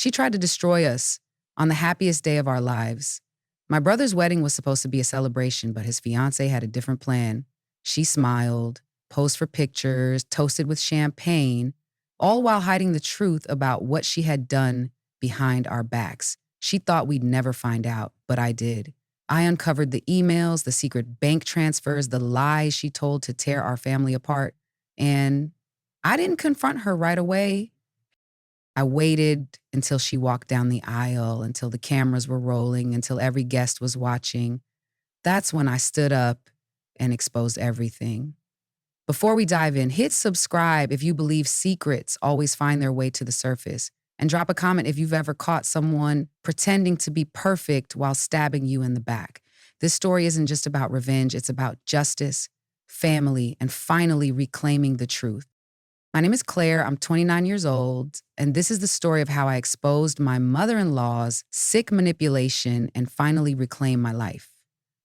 She tried to destroy us on the happiest day of our lives. My brother's wedding was supposed to be a celebration, but his fiancée had a different plan. She smiled, posed for pictures, toasted with champagne, all while hiding the truth about what she had done behind our backs. She thought we'd never find out, but I did. I uncovered the emails, the secret bank transfers, the lies she told to tear our family apart. And I didn't confront her right away. I waited until she walked down the aisle, until the cameras were rolling, until every guest was watching. That's when I stood up and exposed everything. Before we dive in, hit subscribe if you believe secrets always find their way to the surface. And drop a comment if you've ever caught someone pretending to be perfect while stabbing you in the back. This story isn't just about revenge, it's about justice, family, and finally reclaiming the truth. My name is Claire, I'm 29 years old, and this is the story of how I exposed my mother-in-law's sick manipulation and finally reclaimed my life.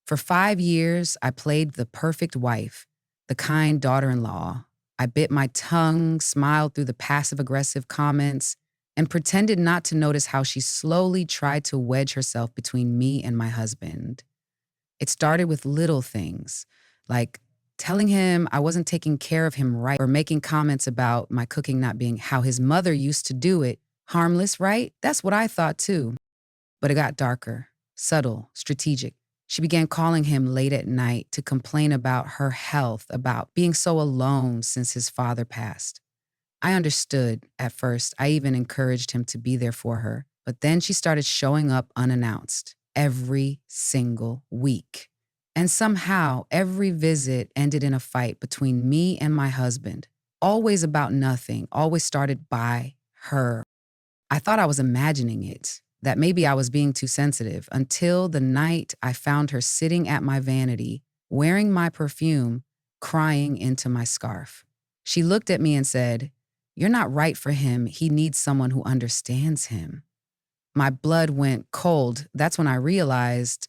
For 5 years, I played the perfect wife, the kind daughter-in-law. I bit my tongue, smiled through the passive-aggressive comments, and pretended not to notice how she slowly tried to wedge herself between me and my husband. It started with little things, like telling him I wasn't taking care of him right or making comments about my cooking not being how his mother used to do it. Harmless, right? That's what I thought too. But it got darker, subtle, strategic. She began calling him late at night to complain about her health, about being so alone since his father passed. I understood at first. I even encouraged him to be there for her. But then she started showing up unannounced every single week. And somehow, every visit ended in a fight between me and my husband. Always about nothing, always started by her. I thought I was imagining it, that maybe I was being too sensitive, until the night I found her sitting at my vanity, wearing my perfume, crying into my scarf. She looked at me and said, "You're not right for him. He needs someone who understands him." My blood went cold. That's when I realized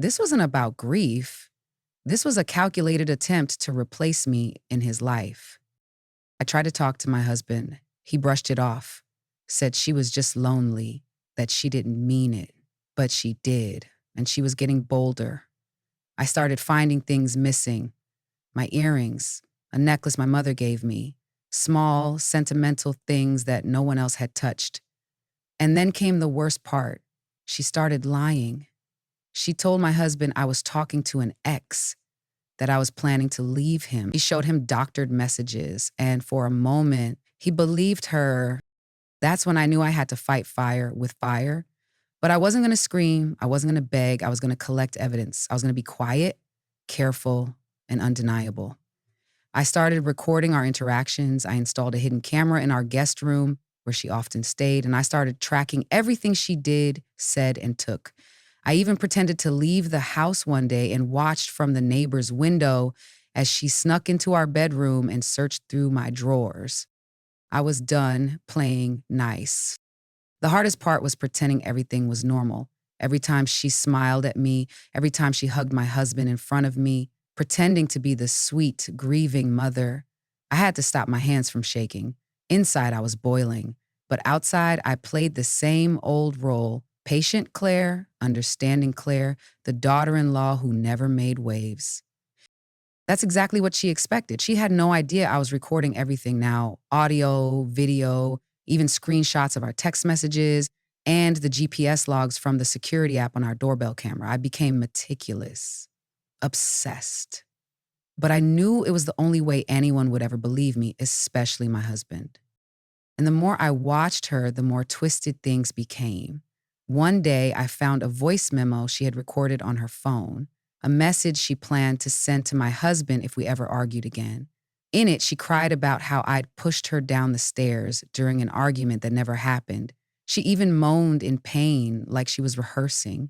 this wasn't about grief. This was a calculated attempt to replace me in his life. I tried to talk to my husband. He brushed it off, said she was just lonely, that she didn't mean it, but she did, and she was getting bolder. I started finding things missing. My earrings, a necklace my mother gave me, small, sentimental things that no one else had touched. And then came the worst part. She started lying. She told my husband I was talking to an ex, that I was planning to leave him. He showed him doctored messages, and for a moment, he believed her. That's when I knew I had to fight fire with fire. But I wasn't going to scream. I wasn't going to beg. I was going to collect evidence. I was going to be quiet, careful, and undeniable. I started recording our interactions. I installed a hidden camera in our guest room where she often stayed, and I started tracking everything she did, said, and took. I even pretended to leave the house one day and watched from the neighbor's window as she snuck into our bedroom and searched through my drawers. I was done playing nice. The hardest part was pretending everything was normal. Every time she smiled at me, every time she hugged my husband in front of me, pretending to be the sweet, grieving mother. I had to stop my hands from shaking. Inside, I was boiling. But outside, I played the same old role. Patient Claire, understanding Claire, the daughter-in-law who never made waves. That's exactly what she expected. She had no idea I was recording everything now. Audio, video, even screenshots of our text messages, and the GPS logs from the security app on our doorbell camera. I became meticulous, obsessed. But I knew it was the only way anyone would ever believe me, especially my husband. And the more I watched her, the more twisted things became. One day, I found a voice memo she had recorded on her phone, a message she planned to send to my husband if we ever argued again. In it, she cried about how I'd pushed her down the stairs during an argument that never happened. She even moaned in pain like she was rehearsing.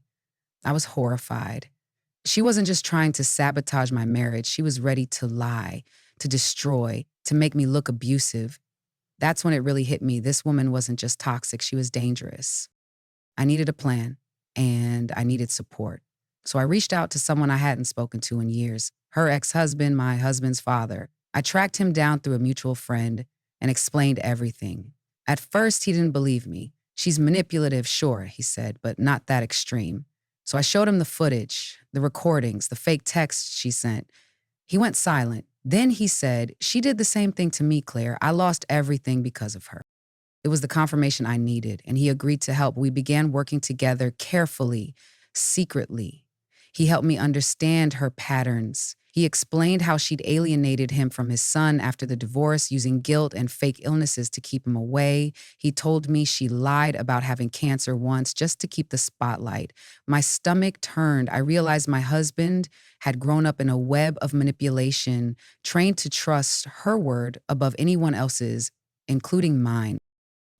I was horrified. She wasn't just trying to sabotage my marriage. She was ready to lie, to destroy, to make me look abusive. That's when it really hit me. This woman wasn't just toxic, she was dangerous. I needed a plan, and I needed support. So I reached out to someone I hadn't spoken to in years, her ex-husband, my husband's father. I tracked him down through a mutual friend and explained everything. At first, he didn't believe me. She's manipulative, sure, he said, but not that extreme. So I showed him the footage, the recordings, the fake texts she sent. He went silent. Then he said, "She did the same thing to me, Claire. I lost everything because of her." It was the confirmation I needed, and he agreed to help. We began working together carefully, secretly. He helped me understand her patterns. He explained how she'd alienated him from his son after the divorce, using guilt and fake illnesses to keep him away. He told me she lied about having cancer once just to keep the spotlight. My stomach turned. I realized my husband had grown up in a web of manipulation, trained to trust her word above anyone else's, including mine.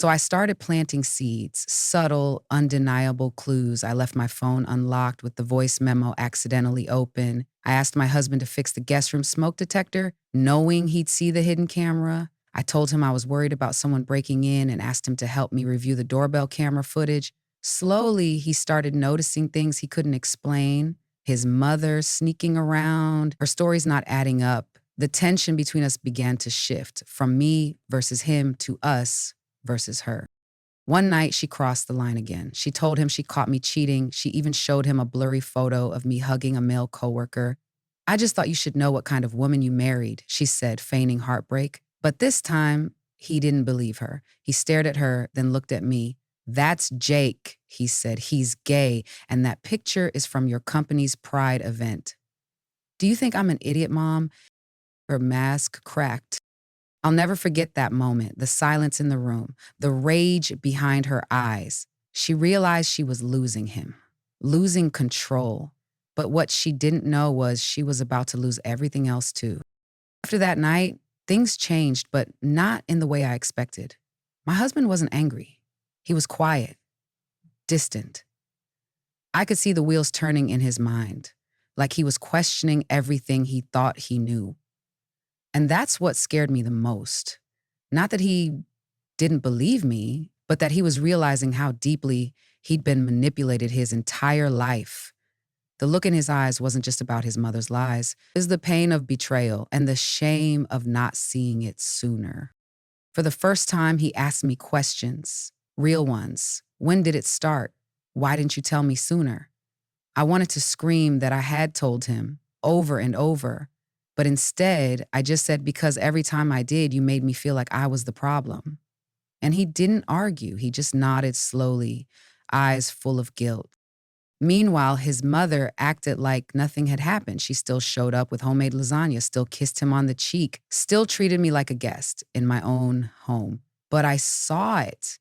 So I started planting seeds, subtle, undeniable clues. I left my phone unlocked with the voice memo accidentally open. I asked my husband to fix the guest room smoke detector, knowing he'd see the hidden camera. I told him I was worried about someone breaking in and asked him to help me review the doorbell camera footage. Slowly, he started noticing things he couldn't explain. His mother sneaking around, her stories not adding up. The tension between us began to shift from me versus him to us versus her. One night, she crossed the line again. She told him she caught me cheating. She even showed him a blurry photo of me hugging a male coworker. "I just thought you should know what kind of woman you married," she said, feigning heartbreak. But this time, he didn't believe her. He stared at her, then looked at me. "That's Jake," he said. "He's gay, and that picture is from your company's pride event." "Do you think I'm an idiot, Mom?" Her mask cracked. I'll never forget that moment, the silence in the room, the rage behind her eyes. She realized she was losing him, losing control. But what she didn't know was she was about to lose everything else too. After that night, things changed, but not in the way I expected. My husband wasn't angry. He was quiet, distant. I could see the wheels turning in his mind, like he was questioning everything he thought he knew. And that's what scared me the most. Not that he didn't believe me, but that he was realizing how deeply he'd been manipulated his entire life. The look in his eyes wasn't just about his mother's lies. It was the pain of betrayal and the shame of not seeing it sooner. For the first time, he asked me questions, real ones. When did it start? Why didn't you tell me sooner? I wanted to scream that I had told him over and over. But instead, I just said, because every time I did, you made me feel like I was the problem. And he didn't argue. He just nodded slowly, eyes full of guilt. Meanwhile, his mother acted like nothing had happened. She still showed up with homemade lasagna, still kissed him on the cheek, still treated me like a guest in my own home. But I saw it.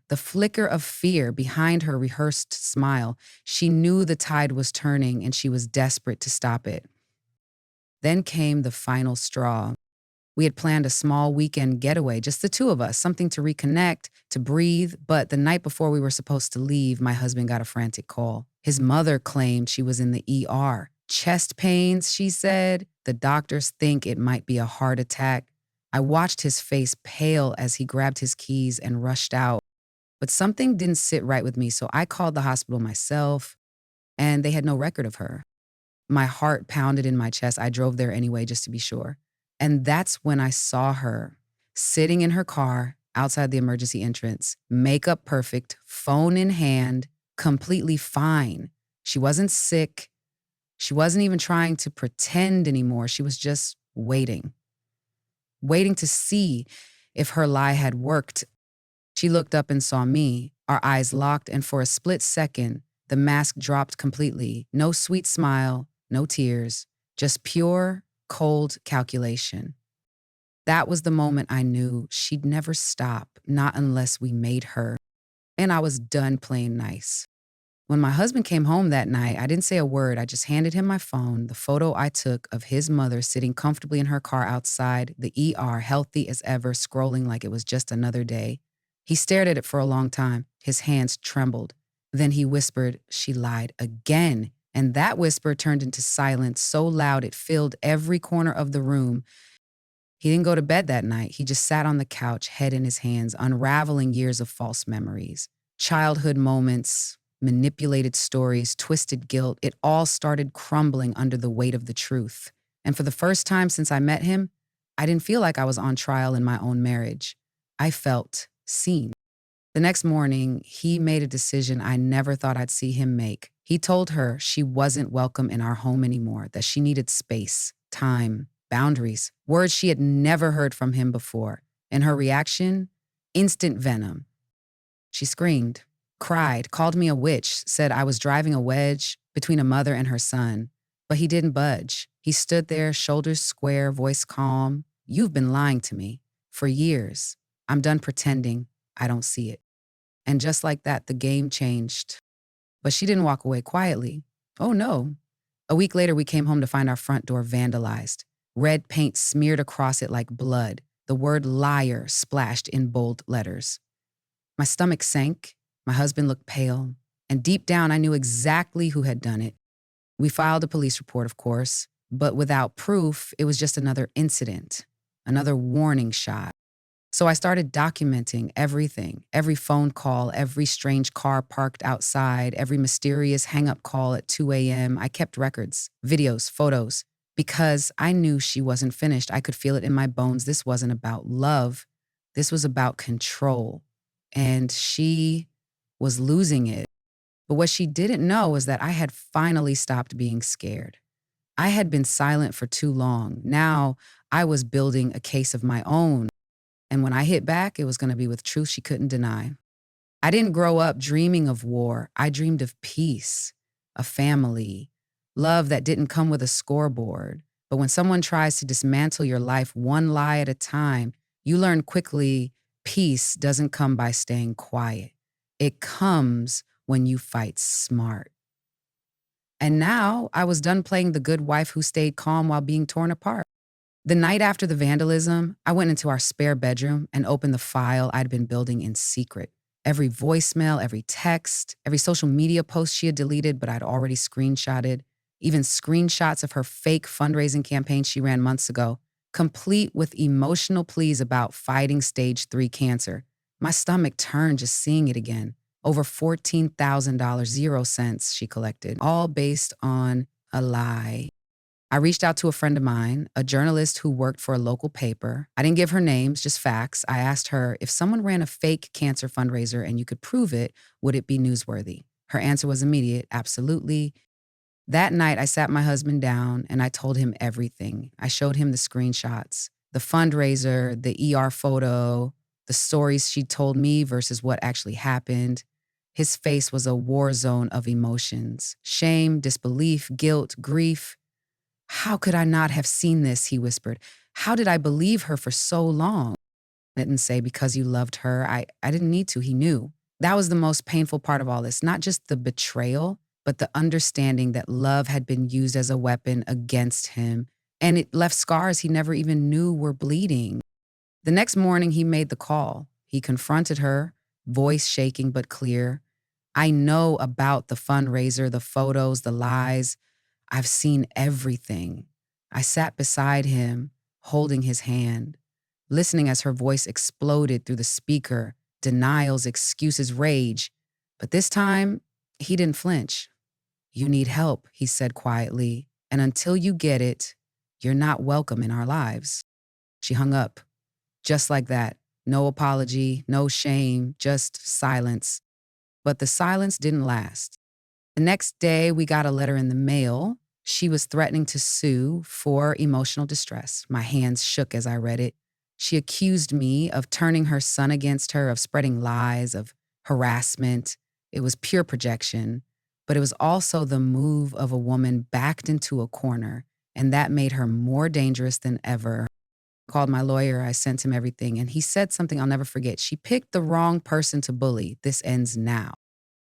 The flicker of fear behind her rehearsed smile. She knew the tide was turning and she was desperate to stop it. Then came the final straw. We had planned a small weekend getaway, just the two of us, something to reconnect, to breathe. But the night before we were supposed to leave, my husband got a frantic call. His mother claimed she was in the ER. Chest pains, she said. The doctors think it might be a heart attack. I watched his face pale as he grabbed his keys and rushed out. But something didn't sit right with me, so I called the hospital myself, and they had no record of her. My heart pounded in my chest. I drove there anyway, just to be sure. And that's when I saw her sitting in her car outside the emergency entrance, makeup perfect, phone in hand, completely fine. She wasn't sick. She wasn't even trying to pretend anymore. She was just waiting to see if her lie had worked. She looked up and saw me, our eyes locked, and for a split second, the mask dropped completely. No sweet smile, no tears, just pure, cold calculation. That was the moment I knew she'd never stop, not unless we made her. And I was done playing nice. When my husband came home that night, I didn't say a word. I just handed him my phone, the photo I took of his mother sitting comfortably in her car outside the ER, healthy as ever, scrolling like it was just another day. He stared at it for a long time. His hands trembled. Then he whispered, "She lied again." And that whisper turned into silence so loud it filled every corner of the room. He didn't go to bed that night. He just sat on the couch, head in his hands, unraveling years of false memories. Childhood moments, manipulated stories, twisted guilt. It all started crumbling under the weight of the truth. And for the first time since I met him, I didn't feel like I was on trial in my own marriage. I felt seen. The next morning, he made a decision I never thought I'd see him make. He told her she wasn't welcome in our home anymore, that she needed space, time, boundaries, words she had never heard from him before. And her reaction? Instant venom. She screamed, cried, called me a witch, said I was driving a wedge between a mother and her son. But he didn't budge. He stood there, shoulders square, voice calm. You've been lying to me for years. I'm done pretending I don't see it. And just like that, the game changed. But she didn't walk away quietly. Oh no. A week later, we came home to find our front door vandalized. Red paint smeared across it like blood. The word liar splashed in bold letters. My stomach sank. My husband looked pale. And deep down, I knew exactly who had done it. We filed a police report, of course, but without proof, it was just another incident, another warning shot. So I started documenting everything, every phone call, every strange car parked outside, every mysterious hang-up call at 2 a.m. I kept records, videos, photos, because I knew she wasn't finished. I could feel it in my bones. This wasn't about love. This was about control. And she was losing it. But what she didn't know was that I had finally stopped being scared. I had been silent for too long. Now I was building a case of my own. And when I hit back, it was going to be with truth she couldn't deny. I didn't grow up dreaming of war. I dreamed of peace, a family, love that didn't come with a scoreboard. But when someone tries to dismantle your life one lie at a time, you learn quickly peace doesn't come by staying quiet. It comes when you fight smart. And now I was done playing the good wife who stayed calm while being torn apart. The night after the vandalism, I went into our spare bedroom and opened the file I'd been building in secret. Every voicemail, every text, every social media post she had deleted but I'd already screenshotted, even screenshots of her fake fundraising campaign she ran months ago, complete with emotional pleas about fighting stage 3 cancer. My stomach turned just seeing it again. Over $14,000, 0 cents she collected, all based on a lie. I reached out to a friend of mine, a journalist who worked for a local paper. I didn't give her names, just facts. I asked her, if someone ran a fake cancer fundraiser and you could prove it, would it be newsworthy? Her answer was immediate, absolutely. That night, I sat my husband down and I told him everything. I showed him the screenshots, the fundraiser, the ER photo, the stories she told me versus what actually happened. His face was a war zone of emotions: shame, disbelief, guilt, grief. How could I not have seen this, he whispered. How did I believe her for so long? I didn't say because you loved her. I didn't need to, he knew. That was the most painful part of all this, not just the betrayal, but the understanding that love had been used as a weapon against him, and it left scars he never even knew were bleeding. The next morning, he made the call. He confronted her, voice shaking but clear. I know about the fundraiser, the photos, the lies. I've seen everything. I sat beside him, holding his hand, listening as her voice exploded through the speaker, denials, excuses, rage. But this time, he didn't flinch. You need help, he said quietly, and until you get it, you're not welcome in our lives. She hung up, just like that. No apology, no shame, just silence. But the silence didn't last. The next day, we got a letter in the mail. She was threatening to sue for emotional distress. My hands shook as I read it. She accused me of turning her son against her, of spreading lies, of harassment. It was pure projection, but it was also the move of a woman backed into a corner, and that made her more dangerous than ever. I called my lawyer, I sent him everything, and he said something I'll never forget. She picked the wrong person to bully. This ends now.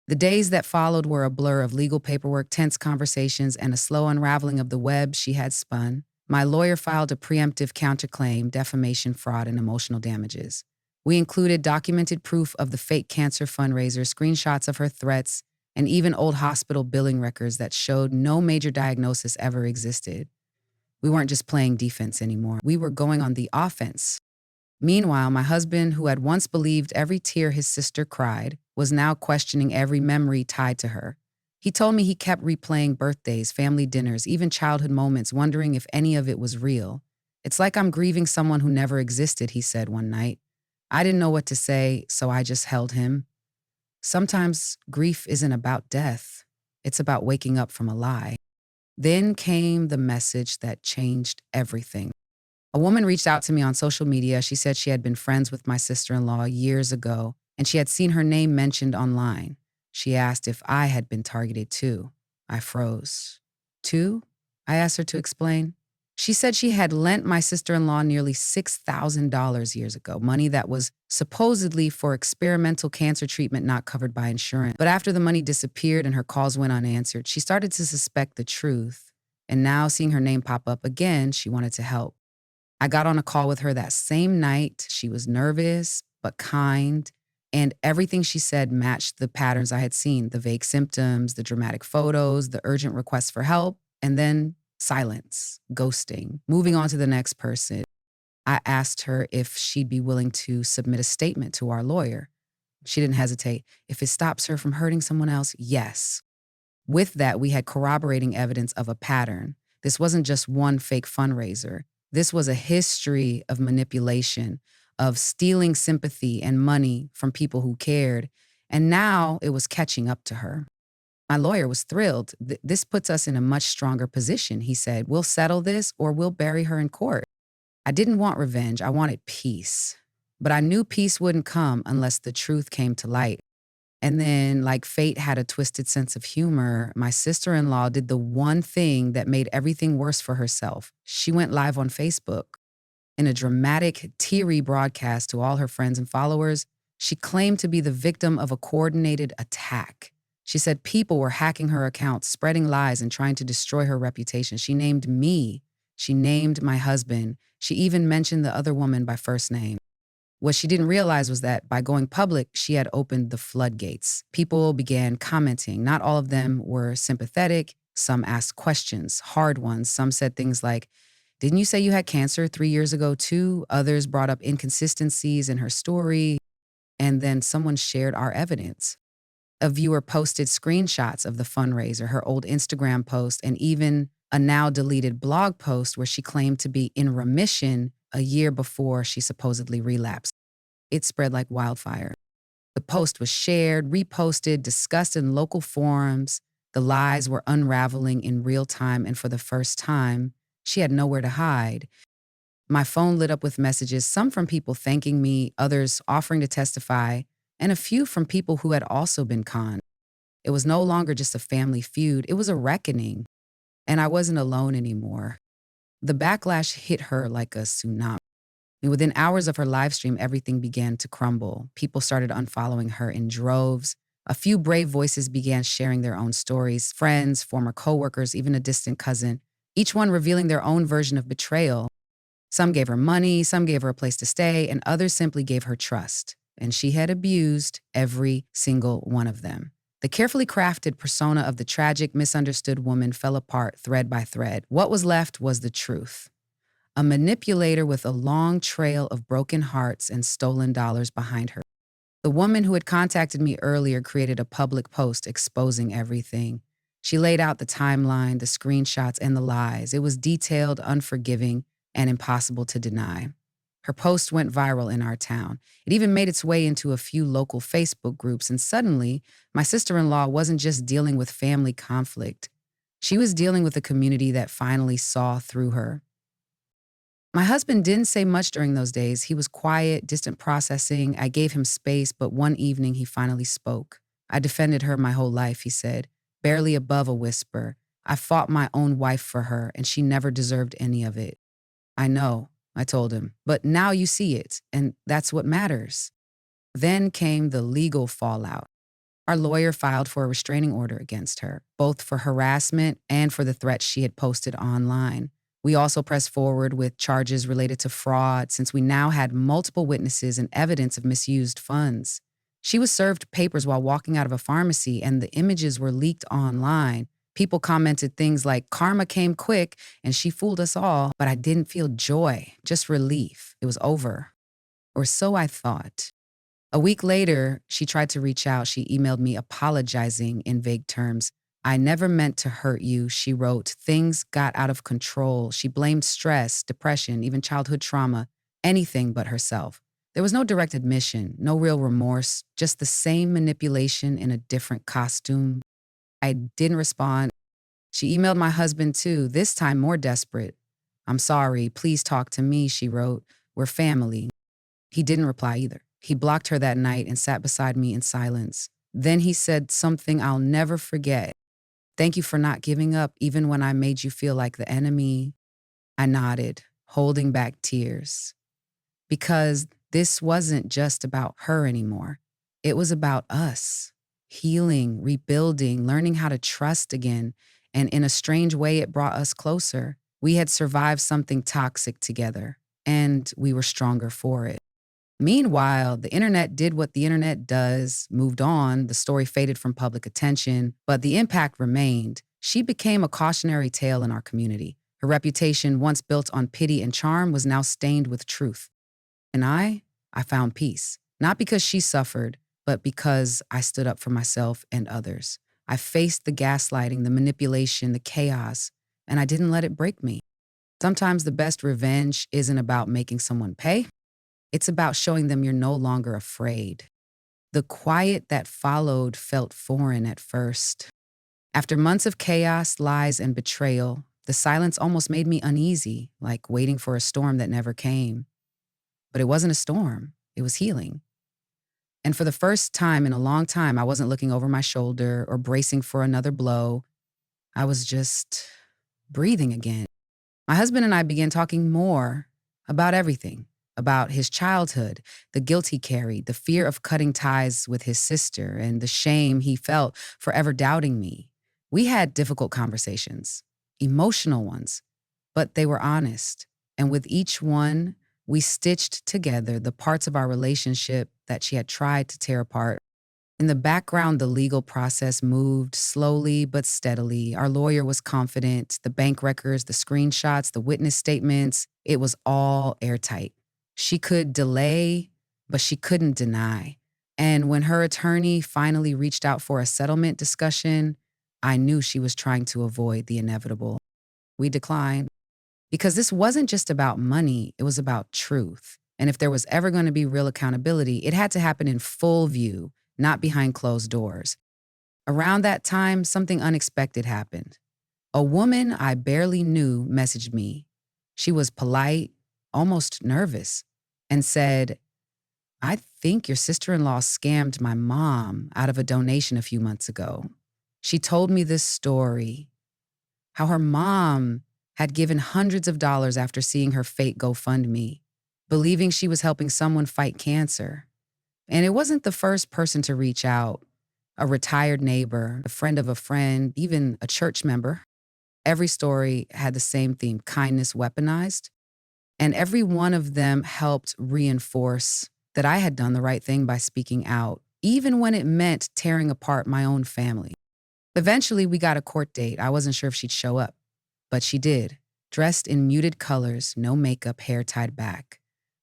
The days that followed were a blur of legal paperwork, tense conversations, and a slow unraveling of the web she had spun. My lawyer filed a preemptive counterclaim, defamation, fraud, and emotional damages. We included documented proof of the fake cancer fundraiser, screenshots of her threats, and even old hospital billing records that showed no major diagnosis ever existed. We weren't just playing defense anymore. We were going on the offense. Meanwhile, my husband, who had once believed every tear his sister cried, was now questioning every memory tied to her. He told me he kept replaying birthdays, family dinners, even childhood moments, wondering if any of it was real. It's like I'm grieving someone who never existed, he said one night. I didn't know what to say, so I just held him. Sometimes grief isn't about death, it's about waking up from a lie. Then came the message that changed everything. A woman reached out to me on social media. She said she had been friends with my sister in law years ago, and she had seen her name mentioned online. She asked if I had been targeted too. I froze. Too? I asked her to explain. She said she had lent my sister in law nearly $6,000 years ago, money that was supposedly for experimental cancer treatment not covered by insurance. But after the money disappeared and her calls went unanswered, she started to suspect the truth. And now, seeing her name pop up again, she wanted to help. I got on a call with her that same night. She was nervous, but kind. And everything she said matched the patterns I had seen: the vague symptoms, the dramatic photos, the urgent requests for help, and then silence, ghosting, moving on to the next person. I asked her if she'd be willing to submit a statement to our lawyer. She didn't hesitate. If it stops her from hurting someone else, yes. With that, we had corroborating evidence of a pattern. This wasn't just one fake fundraiser. This was a history of manipulation, of stealing sympathy and money from people who cared. And now it was catching up to her. My lawyer was thrilled. This puts us in a much stronger position, he said. We'll settle this or we'll bury her in court. I didn't want revenge. I wanted peace. But I knew peace wouldn't come unless the truth came to light. And then, like fate had a twisted sense of humor, my sister-in-law did the one thing that made everything worse for herself. She went live on Facebook. In a dramatic, teary broadcast to all her friends and followers, she claimed to be the victim of a coordinated attack. She said people were hacking her accounts, spreading lies, and trying to destroy her reputation. She named me. She named my husband. She even mentioned the other woman by first name. What she didn't realize was that by going public, she had opened the floodgates. People began commenting. Not all of them were sympathetic. Some asked questions, hard ones. Some said things like, "Didn't you say you had cancer 3 years ago too?" Others brought up inconsistencies in her story. And then someone shared our evidence. A viewer posted screenshots of the fundraiser, her old Instagram post, and even a now deleted blog post where she claimed to be in remission a year before she supposedly relapsed. It spread like wildfire. The post was shared, reposted, discussed in local forums. The lies were unraveling in real time, and for the first time, she had nowhere to hide. My phone lit up with messages, some from people thanking me, others offering to testify, and a few from people who had also been conned. It was no longer just a family feud, it was a reckoning. And I wasn't alone anymore. The backlash hit her like a tsunami. And within hours of her live stream, everything began to crumble. People started unfollowing her in droves. A few brave voices began sharing their own stories: friends, former coworkers, even a distant cousin, each one revealing their own version of betrayal. Some gave her money, some gave her a place to stay, and others simply gave her trust. And she had abused every single one of them. The carefully crafted persona of the tragic, misunderstood woman fell apart thread by thread. What was left was the truth. A manipulator with a long trail of broken hearts and stolen dollars behind her. The woman who had contacted me earlier created a public post exposing everything. She laid out the timeline, the screenshots, and the lies. It was detailed, unforgiving, and impossible to deny. Her post went viral in our town. It even made its way into a few local Facebook groups, and suddenly, my sister-in-law wasn't just dealing with family conflict. She was dealing with a community that finally saw through her. My husband didn't say much during those days. He was quiet, distant processing. I gave him space, but one evening he finally spoke. "I defended her my whole life," he said, barely above a whisper. "I fought my own wife for her, and she never deserved any of it." "I know," I told him, "but now you see it, and that's what matters." Then came the legal fallout. Our lawyer filed for a restraining order against her, both for harassment and for the threats she had posted online. We also pressed forward with charges related to fraud, since we now had multiple witnesses and evidence of misused funds. She was served papers while walking out of a pharmacy, and the images were leaked online. People commented things like, "Karma came quick, and she fooled us all," but I didn't feel joy, just relief. It was over. Or so I thought. A week later, she tried to reach out. She emailed me apologizing in vague terms. "I never meant to hurt you," she wrote. "Things got out of control." She blamed stress, depression, even childhood trauma, anything but herself. There was no direct admission, no real remorse, just the same manipulation in a different costume. I didn't respond. She emailed my husband too, this time more desperate. "I'm sorry, please talk to me," she wrote. "We're family." He didn't reply either. He blocked her that night and sat beside me in silence. Then he said something I'll never forget. "Thank you for not giving up, even when I made you feel like the enemy." I nodded, holding back tears. Because this wasn't just about her anymore. It was about us. Healing, rebuilding, learning how to trust again. And in a strange way, it brought us closer. We had survived something toxic together, and we were stronger for it. Meanwhile, the internet did what the internet does, moved on, the story faded from public attention, but the impact remained. She became a cautionary tale in our community. Her reputation, once built on pity and charm, was now stained with truth. And I found peace, not because she suffered, but because I stood up for myself and others. I faced the gaslighting, the manipulation, the chaos, and I didn't let it break me. Sometimes the best revenge isn't about making someone pay. It's about showing them you're no longer afraid. The quiet that followed felt foreign at first. After months of chaos, lies, and betrayal, the silence almost made me uneasy, like waiting for a storm that never came. But it wasn't a storm, it was healing. And for the first time in a long time, I wasn't looking over my shoulder or bracing for another blow. I was just breathing again. My husband and I began talking more about everything, about his childhood, the guilt he carried, the fear of cutting ties with his sister, and the shame he felt for ever doubting me. We had difficult conversations, emotional ones, but they were honest. And with each one, we stitched together the parts of our relationship that she had tried to tear apart. In the background, the legal process moved slowly but steadily. Our lawyer was confident. The bank records, the screenshots, the witness statements, it was all airtight. She could delay, but she couldn't deny. And when her attorney finally reached out for a settlement discussion, I knew she was trying to avoid the inevitable. We declined. Because this wasn't just about money, it was about truth. And if there was ever going to be real accountability, it had to happen in full view, not behind closed doors. Around that time, something unexpected happened. A woman I barely knew messaged me. She was polite, almost nervous, and said, "I think your sister-in-law scammed my mom out of a donation a few months ago." She told me this story, how her mom had given hundreds of dollars after seeing her fake GoFundMe, believing she was helping someone fight cancer. And it wasn't the first person to reach out. A retired neighbor, a friend of a friend, even a church member. Every story had the same theme, kindness weaponized. And every one of them helped reinforce that I had done the right thing by speaking out, even when it meant tearing apart my own family. Eventually, we got a court date. I wasn't sure if she'd show up. But she did, dressed in muted colors, no makeup, hair tied back.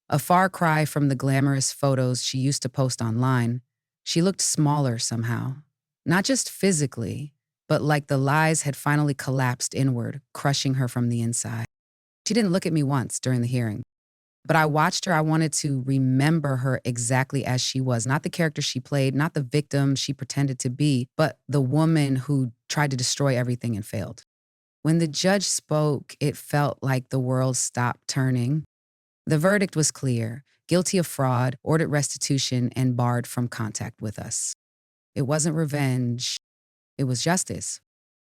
A far cry from the glamorous photos she used to post online. She looked smaller somehow. Not just physically, but like the lies had finally collapsed inward, crushing her from the inside. She didn't look at me once during the hearing. But I watched her. I wanted to remember her exactly as she was. Not the character she played, not the victim she pretended to be, but the woman who tried to destroy everything and failed. When the judge spoke, it felt like the world stopped turning. The verdict was clear: guilty of fraud, ordered restitution, and barred from contact with us. It wasn't revenge, it was justice.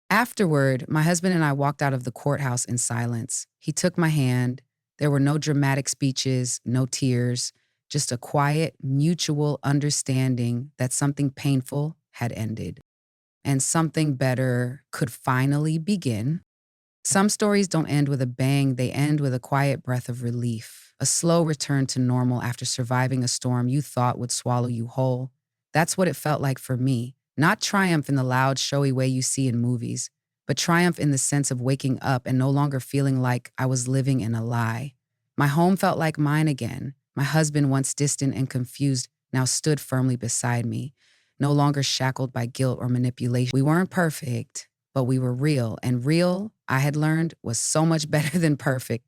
Afterward, my husband and I walked out of the courthouse in silence. He took my hand. There were no dramatic speeches, no tears, just a quiet, mutual understanding that something painful had ended and something better could finally begin. Some stories don't end with a bang, they end with a quiet breath of relief, a slow return to normal after surviving a storm you thought would swallow you whole. That's what it felt like for me. Not triumph in the loud, showy way you see in movies, but triumph in the sense of waking up and no longer feeling like I was living in a lie. My home felt like mine again. My husband, once distant and confused, now stood firmly beside me, no longer shackled by guilt or manipulation. We weren't perfect, but we were real, and real, I had learned, was so much better than perfect.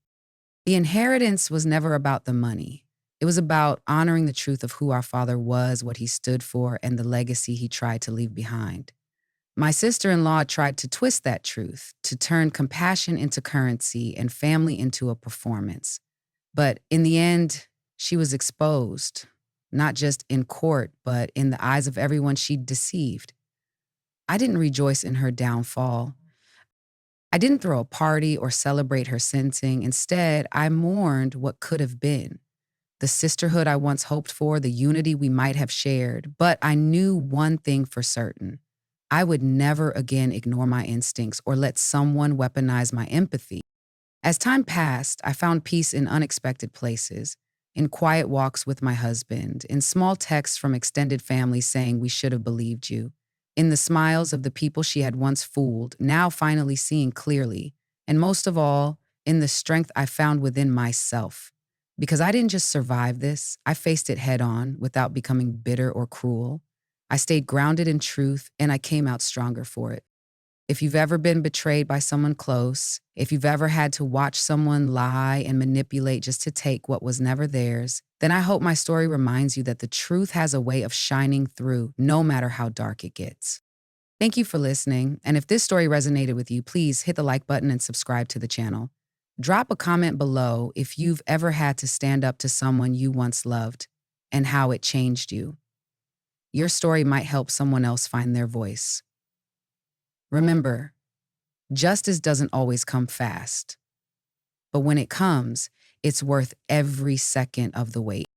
The inheritance was never about the money. It was about honoring the truth of who our father was, what he stood for, and the legacy he tried to leave behind. My sister in law tried to twist that truth, to turn compassion into currency and family into a performance. But in the end, she was exposed, not just in court, but in the eyes of everyone she'd deceived. I didn't rejoice in her downfall. I didn't throw a party or celebrate her sentencing. Instead, I mourned what could have been, the sisterhood I once hoped for, the unity we might have shared. But I knew one thing for certain: I would never again ignore my instincts or let someone weaponize my empathy. As time passed, I found peace in unexpected places, in quiet walks with my husband, in small texts from extended family saying we should have believed you, in the smiles of the people she had once fooled, now finally seeing clearly, and most of all, in the strength I found within myself. Because I didn't just survive this, I faced it head on without becoming bitter or cruel. I stayed grounded in truth, and I came out stronger for it. If you've ever been betrayed by someone close, if you've ever had to watch someone lie and manipulate just to take what was never theirs, then I hope my story reminds you that the truth has a way of shining through, no matter how dark it gets. Thank you for listening, and if this story resonated with you, please hit the like button and subscribe to the channel. Drop a comment below if you've ever had to stand up to someone you once loved and how it changed you. Your story might help someone else find their voice. Remember, justice doesn't always come fast, but when it comes, it's worth every second of the wait.